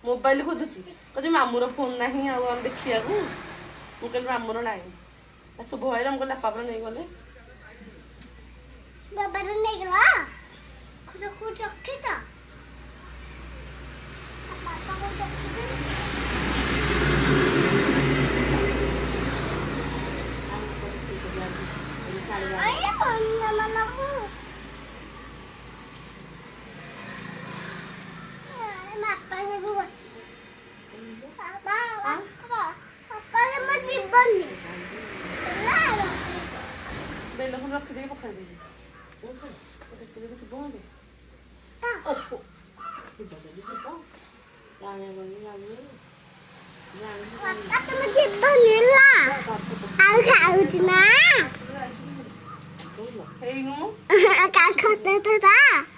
Mobile खोजुची कहते मामूर phone नहीं आम देखा मुझे मामूर ना सब भय हम कहले बापा नहीं गले बाबा नहीं गला कुछ रखे था पापा को रखे आया मामा को पापा ने भी बच्चे पापा पापा ने मुझे बन्नी ला बेल हम रख दे पकड़ दे पापा तो मुझे बन्नी ला आओ खाओ ना Hey, no? Acá, acá, acá, acá.